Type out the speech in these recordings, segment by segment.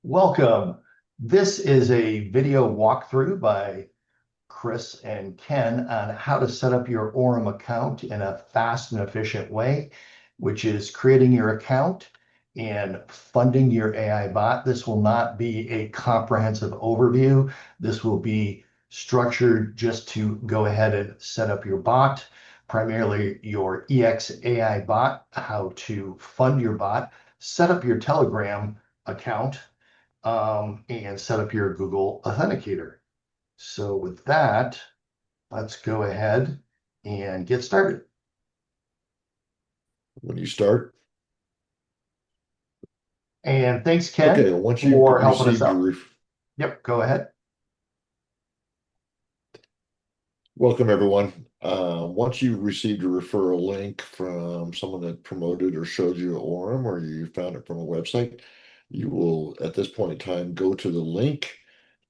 Welcome. This is a video walkthrough by Chris and Ken on how to set up your Aurum account in a fast and efficient way, which is creating your account and funding your AI bot. This will not be a comprehensive overview. This will be structured just to go ahead and set up your bot, primarily your EX AI bot, how to fund your bot, set up your Telegram account, and set up your Google Authenticator. So with that, let's go ahead and get started. When you start. And thanks, Okay, Ken, once you've for helping us received out. Yep, go ahead. welcome everyone. Once you've received a referral link from someone that promoted or showed you Aurum, or you found it from a website, you will, at this point in time, go to the link.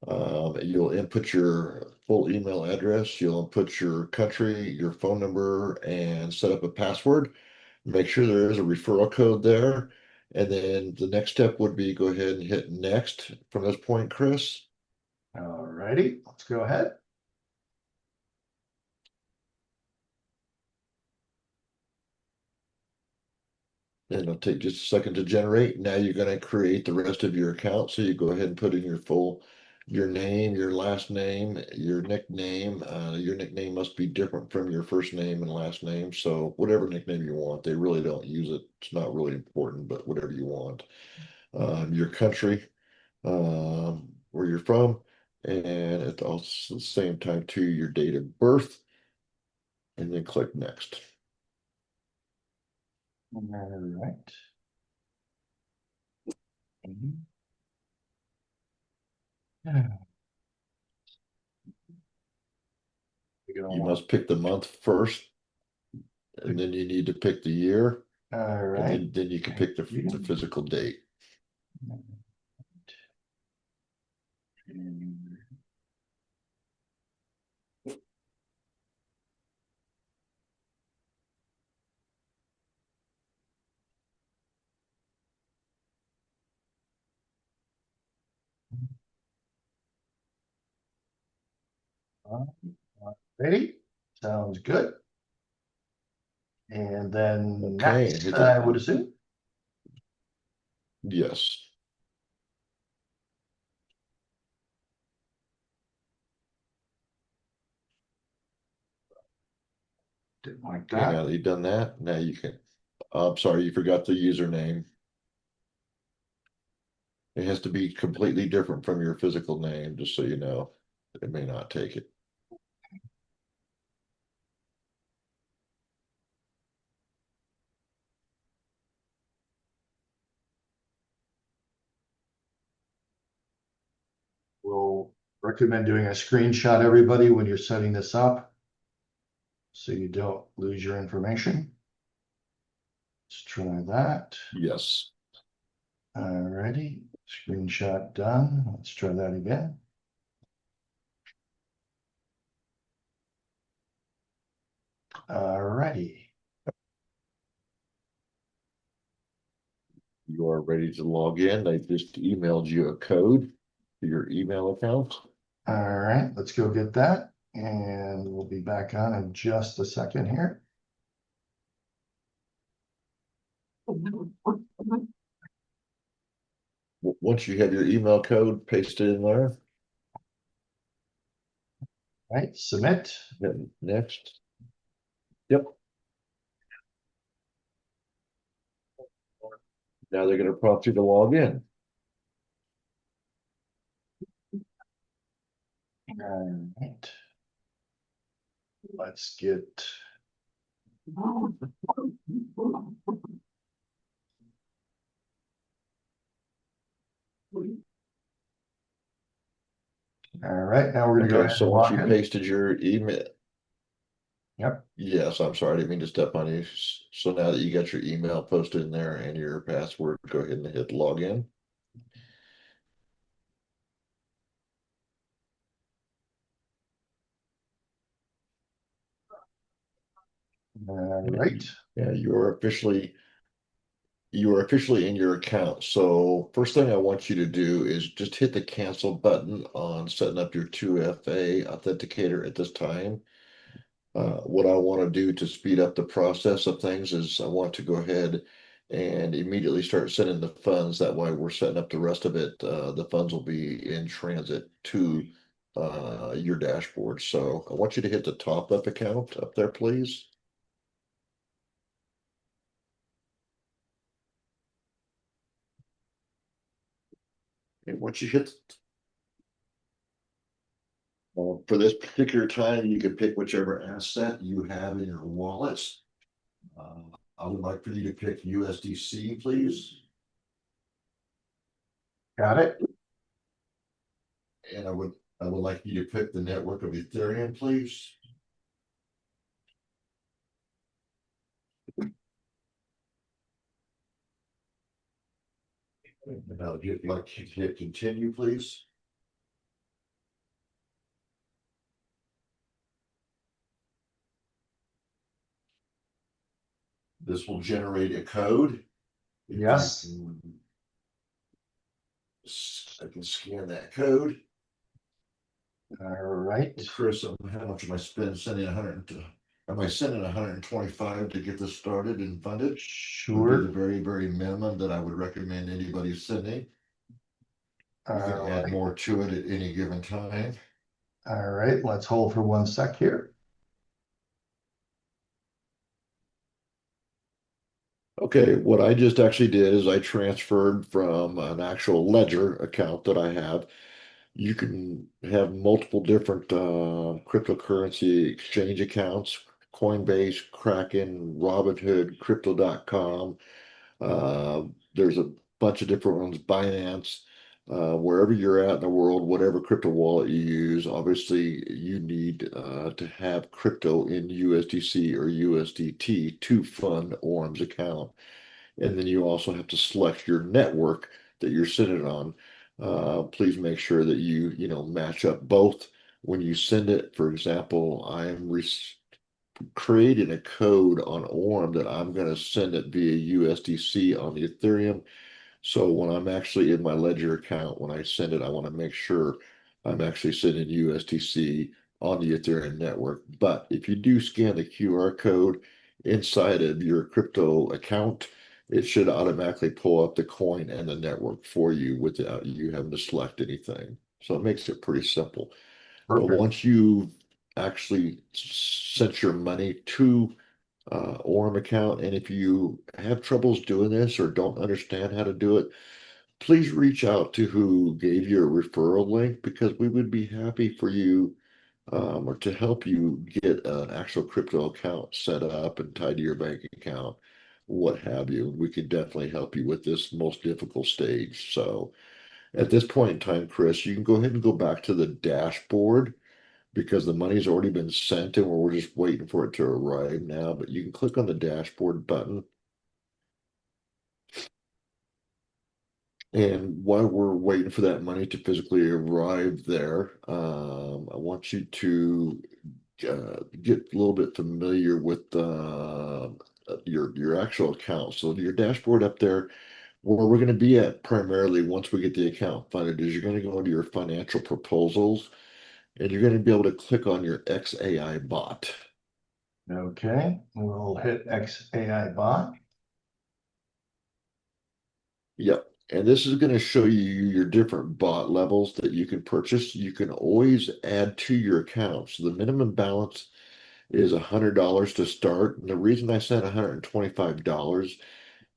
You'll input your full email address, you'll input your country, your phone number, and set up a password. Make sure there is a referral code there. And then the next step would be go ahead and hit next from this point, Chris. All righty, let's go ahead. And it'll take just a second to generate. Now you're going to create the rest of your account. So you go ahead and put in your name, your last name, your nickname. Your nickname must be different from your first name and last name. So whatever nickname you want, they really don't use it. It's not really important, but whatever you want. Your country, where you're from, and at the same time too, your date of birth, and then click next. All right. Mhm. You're gonna You want must pick the month first, and to, then you need to pick the year, all and right. then you can Thank pick the you. physical date. Ready? Sounds good. And then Okay, and next, hit I the would assume. yes. Didn't like Okay, that. now that you've done that, now you can. I'm sorry, you forgot the username. It has to be completely different from your physical name, just so you know. It may not take it. We'll recommend doing a screenshot, everybody, when you're setting this up, so you don't lose your information. Let's try that. Yes. Alrighty, screenshot done. Let's try that again. Alrighty. You are ready to log in. I just emailed you a code to your email account. All right, let's go get that. And we'll be back on in just a second here. Once you have your email code, paste it in there. All right, submit. Hit next. Yep. Now they're going to prompt you to log in. All right. Let's get. All right, now we're going to go Okay, ahead so and once log you in. pasted your email, Yep. yes, I'm sorry, I didn't mean to step on you. So now that you got your email posted in there and your password, go ahead and hit login. All And right. yeah, you are officially you are officially in your account. So first thing I want you to do is just hit the cancel button on setting up your 2FA authenticator at this time. What I want to do to speed up the process of things is I want to go ahead and immediately start sending the funds. That way we're setting up the rest of it. The funds will be in transit to your dashboard. So I want you to hit the top up account up there, please. And once you hit for this particular time, you can pick whichever asset you have in your wallets. Uh, I would like for you to pick USDC, please. Got it. And I would like you to pick the network of Ethereum, please. And I would like you to hit continue, please. This will generate a code. If you Yes. can, I can scan that code. All right. Chris, how much am I spending? Sending 100 to, am I sending 125 to get this started and funded? Would be the Sure. very, very minimum that I would recommend anybody sending. You can All add right. more to it at any given time. All right. Let's hold for 1 sec here. Okay, what I just actually did is I transferred from an actual ledger account that I have. You can have multiple different cryptocurrency exchange accounts, Coinbase, Kraken, Robinhood, Crypto.com. Uh, there's a bunch of different ones, Binance. Wherever you're at in the world, whatever crypto wallet you use, obviously you need to have crypto in USDC or USDT to fund Aurum's account. And then you also have to select your network that you're sending on. Please make sure that you match up both when you send it. For example, creating a code on Aurum that I'm going to send it via USDC on the Ethereum. So when I'm actually in my Ledger account, when I send it, I want to make sure I'm actually sending USDC on the Ethereum network. But if you do scan the QR code inside of your crypto account, it should automatically pull up the coin and the network for you without you having to select anything. So it makes it pretty simple. But Perfect. once you actually sent your money to Aurum account, and if you have troubles doing this or don't understand how to do it, please reach out to who gave you a referral link because we would be happy for you or to help you get an actual crypto account set up and tied to your bank account, what have you. We could definitely help you with this most difficult stage. So at this point in time, Chris, you can go ahead and go back to the dashboard because the money's already been sent and we're just waiting for it to arrive now. But you can click on the dashboard button. And while we're waiting for that money to physically arrive there, I want you to get a little bit familiar with your actual account. So your dashboard up there, where we're going to be at primarily once we get the account funded, is you're going to go into your financial proposals, and you're going to be able to click on your XAI bot. Okay. We'll hit XAI bot. Yep. And this is going to show you your different bot levels that you can purchase. You can always add to your account. So the minimum balance is $100 to start. And the reason I said $125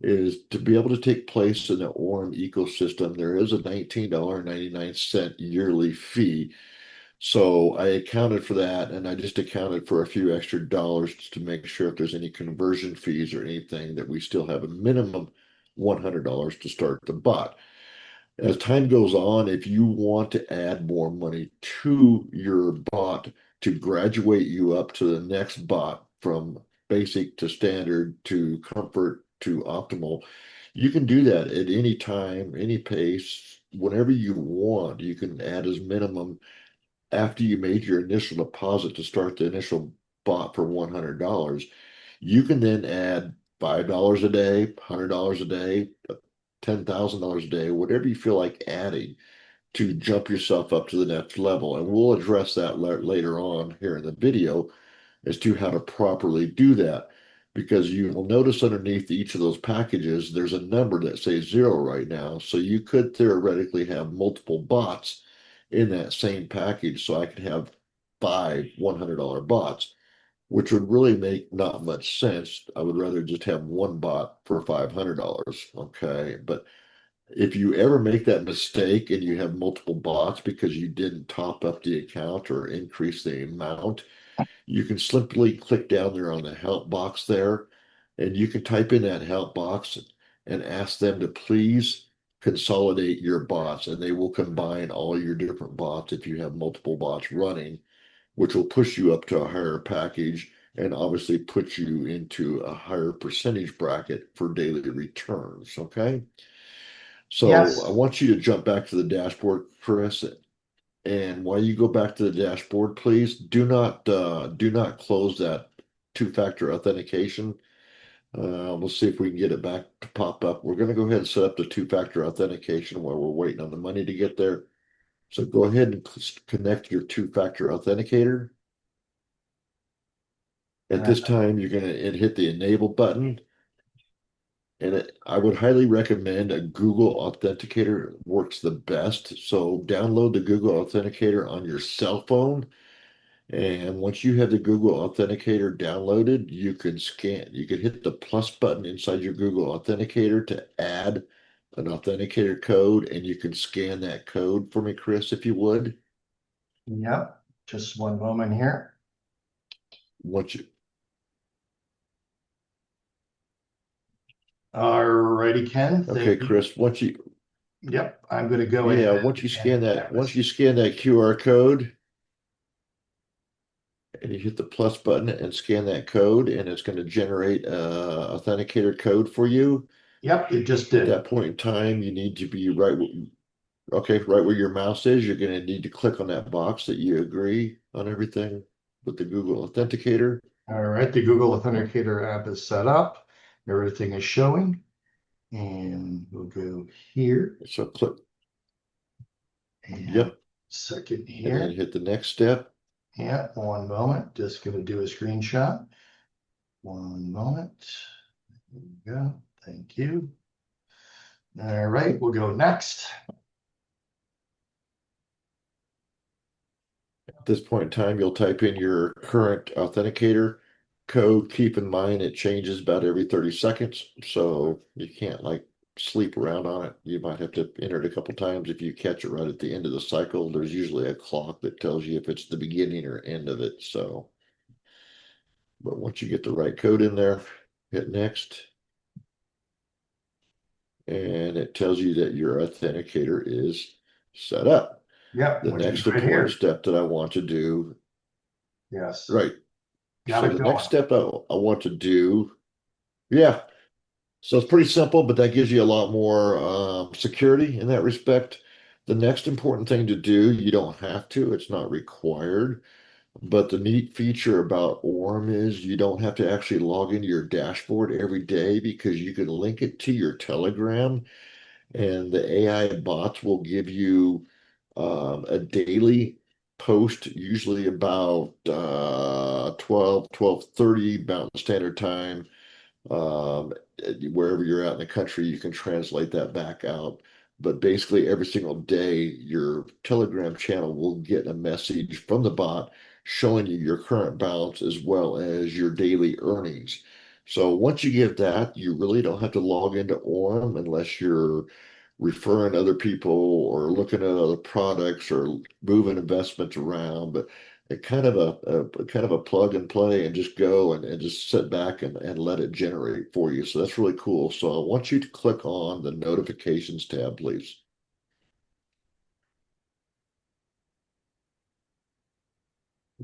is to be able to take place in the Aurum ecosystem, there is a $19.99 yearly fee. So I accounted for that, and I just accounted for a few extra dollars to make sure if there's any conversion fees or anything that we still have a minimum $100 to start the bot. As time goes on, if you want to add more money to your bot to graduate you up to the next bot from basic to standard to comfort to optimal, you can do that at any time, any pace, whenever you want. You can add as minimum after you made your initial deposit to start the initial bot for $100. You can then add $5 a day, $100 a day, $10,000 a day, whatever you feel like adding to jump yourself up to the next level. And we'll address that later on here in the video as to how to properly do that. Because you will notice underneath each of those packages, there's a number that says zero right now. So you could theoretically have multiple bots in that same package. So I could have five $100 bots, which would really make not much sense. I would rather just have one bot for $500. Okay. But if you ever make that mistake and you have multiple bots because you didn't top up the account or increase the amount, you can simply click down there on the help box there, and you can type in that help box and ask them to please consolidate your bots, and they will combine all your different bots if you have multiple bots running, which will push you up to a higher package and obviously put you into a higher percentage bracket for daily returns. Okay. So I Yes. want you to jump back to the dashboard, Chris. And while you go back to the dashboard, please do not close that two-factor authentication. We'll see if we can get it back to pop up. We're going to go ahead and set up the two-factor authentication while we're waiting on the money to get there. So go ahead and connect your two-factor authenticator. At Uh, this time, you're going to hit the enable button. And I would highly recommend a Google Authenticator works the best. So download the Google Authenticator on your cell phone. And once you have the Google Authenticator downloaded, you can hit the plus button inside your Google Authenticator to add an authenticator code, and you can scan that code for me, Chris, if you would. yep. Just one moment here. Once you, All righty, Ken. okay, Thank you. Chris, once you, Yep. I'm going to go yeah, ahead and have once this. you scan that QR code and you hit the plus button and scan that code, and it's going to generate a authenticator code for you. Yep, it just At did. that point in time, you need to be okay, right where your mouse is, you're going to need to click on that box that you agree on everything with the Google Authenticator. All right, the Google Authenticator app is set up. Everything is showing. And we'll go here So click, and yep, second and then here. hit the next step. Yeah, one moment. Just going to do a screenshot. One moment. There we go. Thank you. All right, we'll go next. At this point in time, you'll type in your current authenticator code. Keep in mind it changes about every 30 seconds, so you can't like sleep around on it. You might have to enter it a couple times. If you catch it right at the end of the cycle, there's usually a clock that tells you if it's the beginning or end of it. So, but once you get the right code in there, hit next, and it tells you that your authenticator is set up. Yep, The which is next right important here. step that I want to do, Yes, right? got So it the next going. step I want to do, yeah. So it's pretty simple, but that gives you a lot more security in that respect. The next important thing to do, you don't have to, it's not required. But the neat feature about Aurum is you don't have to actually log into your dashboard every day because you can link it to your Telegram, and the AI bots will give you a daily post, usually about 12:30 Mountain Standard Time. Um, Wherever you're at in the country, you can translate that back out. But basically, every single day, your Telegram channel will get a message from the bot showing you your current balance as well as your daily earnings. So once you get that, you really don't have to log into Aurum unless you're referring other people or looking at other products or moving investments around. But it kind of a kind of a plug and play and just go and just sit back and let it generate for you. So that's really cool. So I want you to click on the notifications tab, please.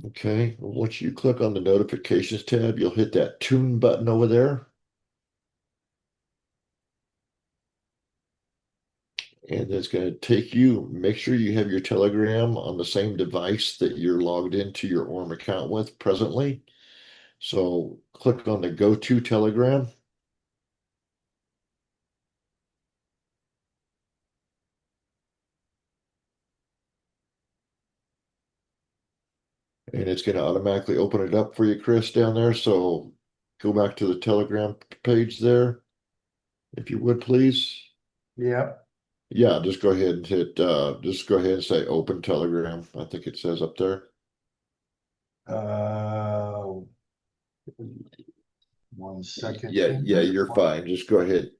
Okay, once you click on the notifications tab, you'll hit that tune button over there. And it's going to take you, make sure you have your Telegram on the same device that you're logged into your Orm account with presently. So click on the Go to Telegram. and it's going to automatically open it up for you, Chris, down there. So go back to the Telegram page there, if you would, please. Yep. Yeah, just go ahead and hit, just go ahead and say open Telegram. I think it says up there. Uh, 1 second Yeah, yeah, here. you're fine. Just go ahead.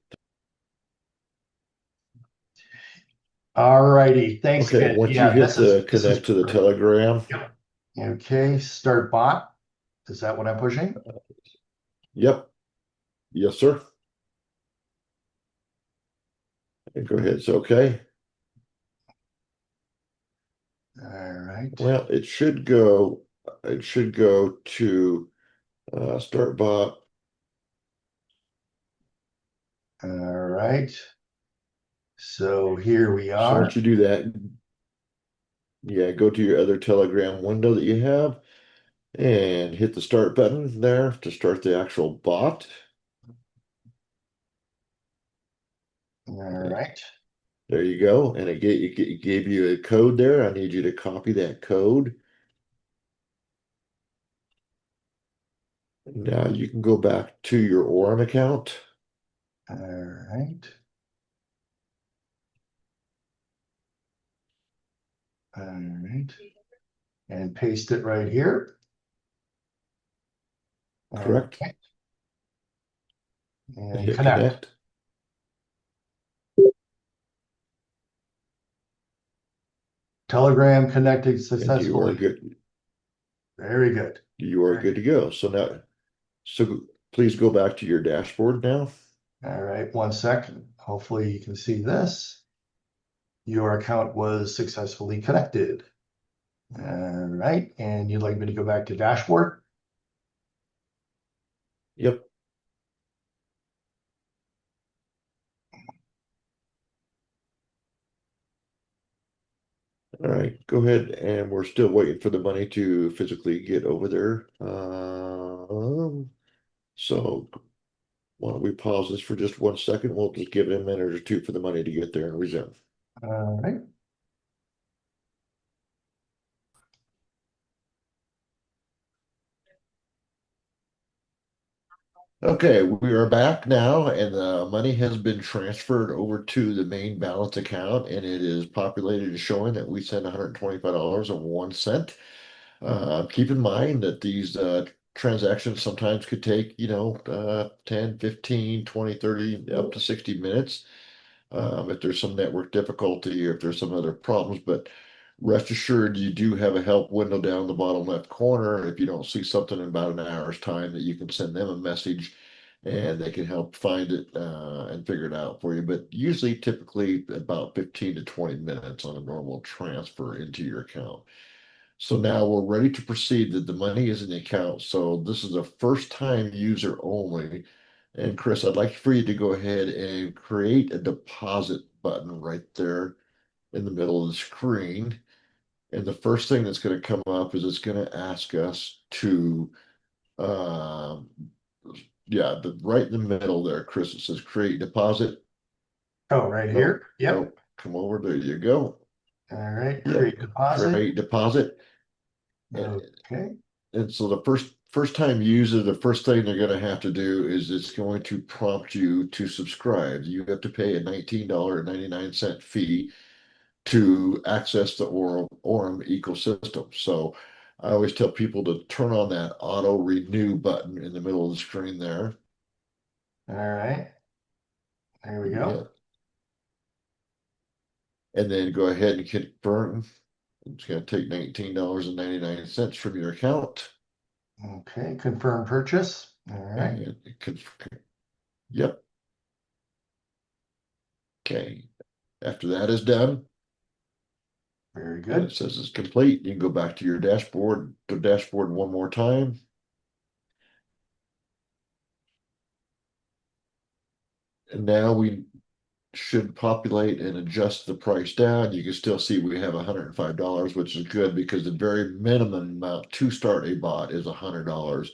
All righty. Thanks, Okay, Ken. once you Yeah, hit the this is connect to the great. Telegram, Yep. Okay, start bot. Is that what I'm pushing? yep, yes, sir. And go ahead. It's okay. All right. Well, it should go to start bot. All right. So here we So once are. you do that, yeah, go to your other Telegram window that you have and hit the start button there to start the actual bot. All And right. there you go. And it gave you a code there. I need you to copy that code. Now you can go back to your Aurum account. All right. All right. And paste it right here. All Correct? right. And And hit connect. connect. Telegram connected And you are successfully. good. Very good. You are Very good to go. So please go back to your dashboard now. good. All right. 1 second. Hopefully you can see this. Your account was successfully connected. All right. And you'd like me to go back to dashboard? Yep. All right, go ahead, and we're still waiting for the money to physically get over there. So why don't we pause this for just 1 second? We'll just give it a minute or two for the money to get there and resume. All right. Okay, we are back now, and the money has been transferred over to the main balance account, and it is populated and showing that we sent $125.01. Keep in mind that these transactions sometimes could take, 10, 15, 20, 30, up to 60 minutes if there's some network difficulty or if there's some other problems. But rest assured, you do have a help window down the bottom left corner. If you don't see something in about an hour's time, that you can send them a message and they can help find it and figure it out for you. But usually, typically, about 15 to 20 minutes on a normal transfer into your account. So now we're ready to proceed that the money is in the account. So this is a first time user only. And Chris, I'd like for you to go ahead and create a deposit button right there in the middle of the screen. And the first thing that's going to come up is it's going to ask us to, um, yeah, right in the middle there, Chris, it says create deposit. Oh, right Nope, here. Yep. nope, come over. There you go. All right. Yep, Create deposit. create deposit. Okay. And so the first time user, the first thing they're going to have to do is it's going to prompt you to subscribe. You have to pay a $19.99 fee to access the Aurum ecosystem. So I always tell people to turn on that auto renew button in the middle of the screen there. All right. There we Yeah. go. And then go ahead and confirm. It's going to take $19.99 from your account. Okay. Confirm purchase. All right. And yep. Okay. After that is done, Very and it good. says it's complete. You can go back to your dashboard one more time. And now we should populate and adjust the price down. You can still see we have $105, which is good because the very minimum amount to start a bot is $100.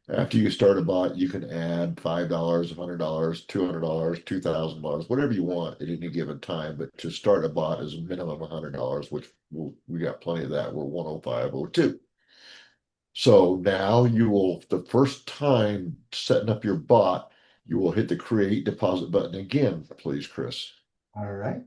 After you start a bot, you can add $5, $100, $200, $2,000, whatever you want at any given time. But to start a bot is a minimum $100, which we got plenty of that. We're 105.02. So now you will, the first time setting up your bot, you will hit the create deposit button again, please, Chris. All right.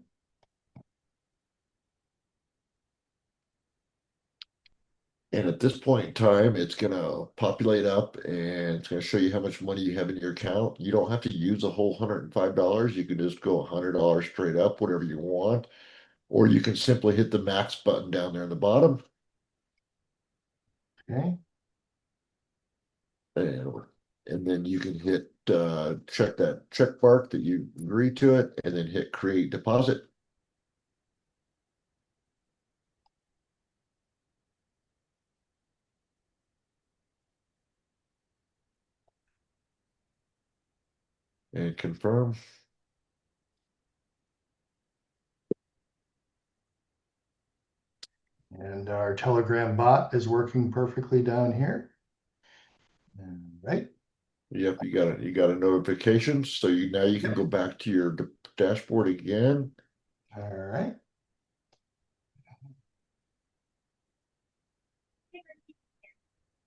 And at this point in time, it's going to populate up and it's going to show you how much money you have in your account. You don't have to use a whole $105. You can just go $100 straight up, whatever you want. Or you can simply hit the max button down there in the bottom. Okay. And, and then you can hit check that check mark that you agree to it and then hit create deposit and confirm. And our Telegram bot is working perfectly down here. All right. Yep, you got a notification. So now you can Yep. go back to your dashboard again. All right.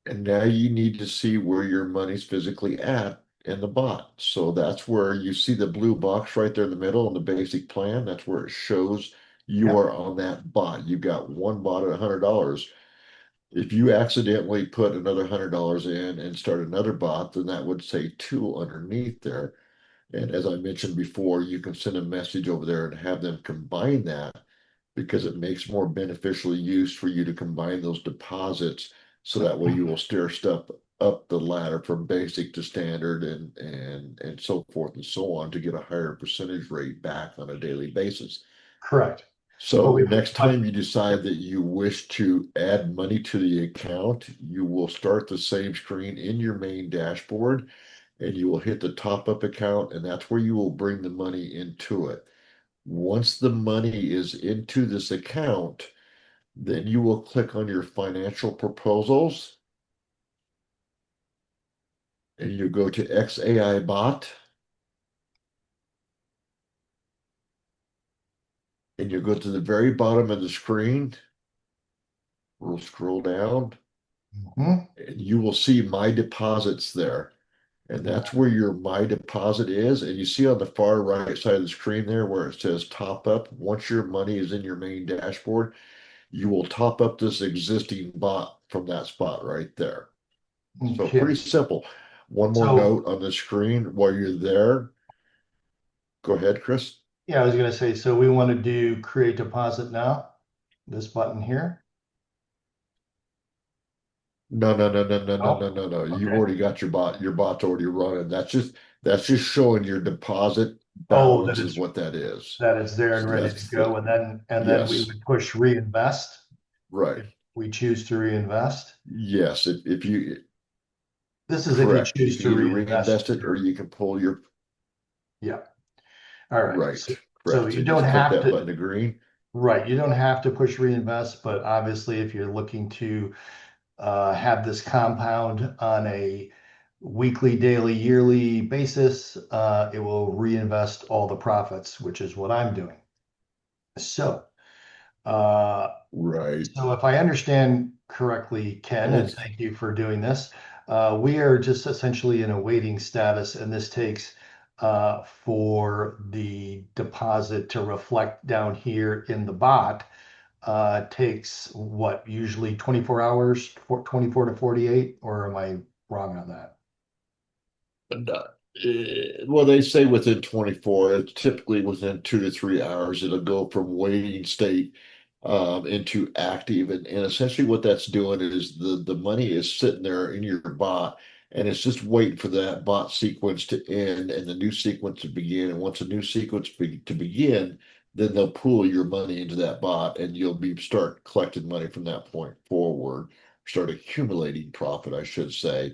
And now you need to see where your money's physically at in the bot. So that's where you see the blue box right there in the middle in the basic plan. That's where it shows you Yep. are on that bot. You've got one bot at $100. If you accidentally put another $100 in and start another bot, then that would say two underneath there. And as I mentioned before, you can send a message over there and have them combine that because it makes more beneficial use for you to combine those deposits. So that way you will stair step up the ladder from basic to standard and so forth and so on to get a higher percentage rate back on a daily basis. Correct. But So we, next but time you decide that you wish to add money to the account, you will start the same screen in your main dashboard and you will hit the top up account and that's where you will bring the money into it. Once the money is into this account, then you will click on your financial proposals and you go to XAI bot and you go to the very bottom of the screen. We'll scroll down mhm. and you will see my deposits there. And that's where your my deposit is. And you see on the far right side of the screen there where it says top up. Once your money is in your main dashboard, you will top up this existing bot from that spot right there. So pretty Okay. simple. One more So note on the screen while you're there. Go ahead, Chris. yeah, I was going to say, so we want to do create deposit now, this button here. No, no, no, no, no, no, Oh, no, no, no. You've okay. already got your bot. Your bot's already running. That's just showing your deposit Oh, balance is what that is. that it's there and So ready to that's go. the And then we yes, would push reinvest right. if we choose to reinvest. Yes, if you This is if you correct. You choose can to either reinvest reinvest it or your, you can pull your yeah. All right. right. So Correct. you So don't just click have that to, button to green. right. You don't have to push reinvest, but obviously if you're looking to have this compound on a weekly, daily, yearly basis, it will reinvest all the profits, which is what I'm doing. So, uh, Right. so if I understand correctly, Ken, And and it's thank you for doing this, we are just essentially in a waiting status, and this takes for the deposit to reflect down here in the bot. Takes what, usually 24 hours, 24 to 48, or am I wrong on that? well, they say within 24. It's typically within 2 to 3 hours. It'll go from waiting state into active, and essentially what that's doing is the money is sitting there in your bot, and it's just waiting for that bot sequence to end and the new sequence to begin. And once a new sequence to begin, then they'll pool your money into that bot, and you'll be start collecting money from that point forward, start accumulating profit, I should say.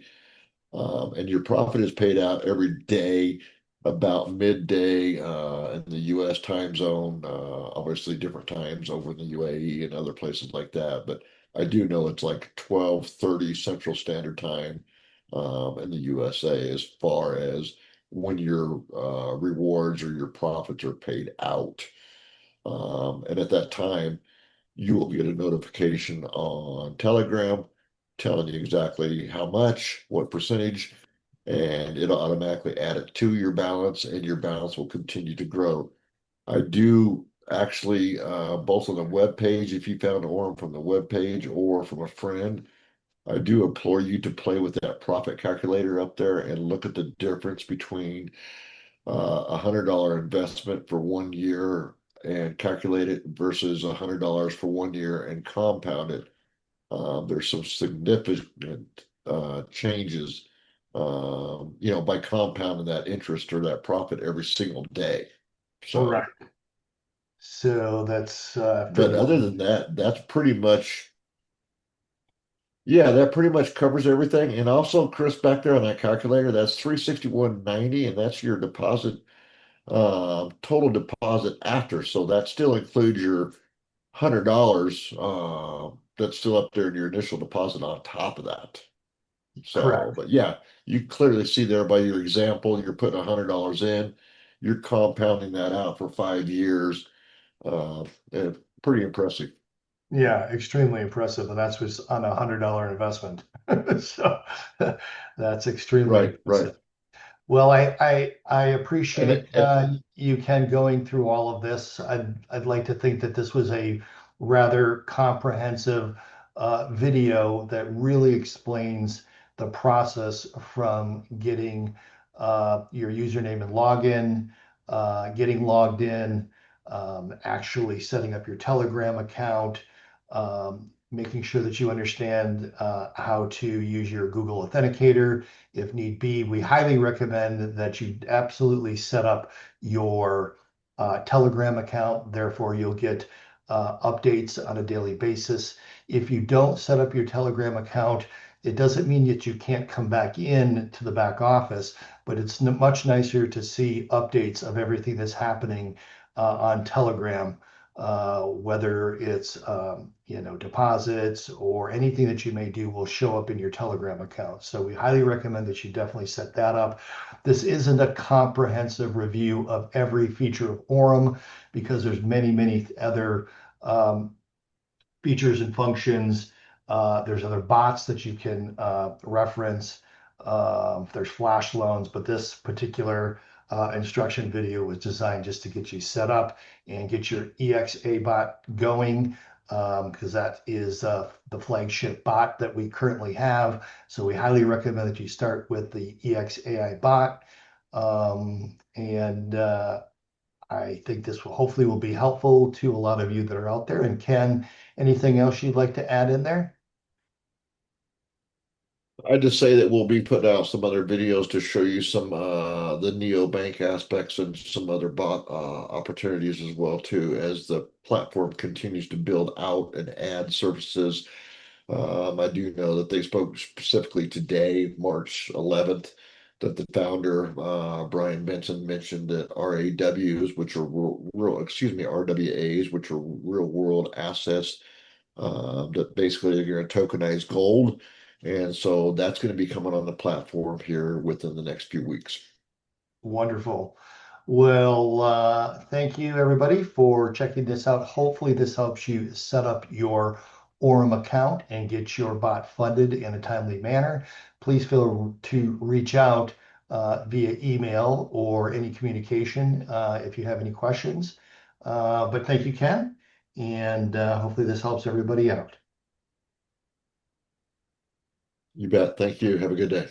And your profit is paid out every day about midday in the US time zone. Obviously, different times over in the UAE and other places like that. But I do know it's like 12:30 Central Standard Time in the USA as far as when your rewards or your profits are paid out. And at that time, you will get a notification on Telegram telling you exactly how much, what percentage, and it'll automatically add it to your balance, and your balance will continue to grow. I do actually, both on the web page, if you found Aurum from the web page or from a friend, I do implore you to play with that profit calculator up there and look at the difference between $100 investment for 1 year and calculate it versus $100 for 1 year and compound it. There's some significant changes, by compounding that interest or that profit every single day. Right. So, So that's for but the other than that, that's pretty much, yeah, that pretty much covers everything. And also, Chris, back there on that calculator, that's 361.90, and that's your deposit, total deposit after. So that still includes your $100 that's still up there in your initial deposit on top of that. So, correct. but yeah, you clearly see there by your example, you're putting $100 in, you're compounding that out for 5 years. And pretty impressive. Yeah, extremely impressive. And that's was on $100 investment. So that's extremely Right, right. impressive. Well, I And appreciate and you, Ken, going through all of this. I'd like to think that this was a rather comprehensive video that really explains the process from getting your username and login, getting logged in, actually setting up your Telegram account, making sure that you understand how to use your Google Authenticator if need be. We highly recommend that you absolutely set up your Telegram account. Therefore, you'll get updates on a daily basis. If you don't set up your Telegram account, it doesn't mean that you can't come back in to the back office, but it's much nicer to see updates of everything that's happening on Telegram, whether it's deposits or anything that you may do will show up in your Telegram account. So we highly recommend that you definitely set that up. This isn't a comprehensive review of every feature of Aurum because there's many other um, features and functions. There's other bots that you can reference. There's flash loans, but this particular instruction video was designed just to get you set up and get your EXA bot going because that is the flagship bot that we currently have. So we highly recommend that you start with the EXAI bot. And I think this will hopefully will be helpful to a lot of you that are out there. And Ken, anything else you'd like to add in there? I just say that we'll be putting out some other videos to show you some the neobank aspects and some other bot opportunities as well too as the platform continues to build out and add services. I do know that they spoke specifically today, March 11th, that the founder, Brian Benson, mentioned that RAWs, which are excuse me, RWAs, which are real world assets, that basically are going to tokenize gold. And so that's going to be coming on the platform here within the next few weeks. Wonderful. Well, thank you everybody for checking this out. Hopefully this helps you set up your Aurum account and get your bot funded in a timely manner. Please feel to reach out via email or any communication if you have any questions. But thank you, Ken, and hopefully this helps everybody out. You bet. Thank you. Have a good day.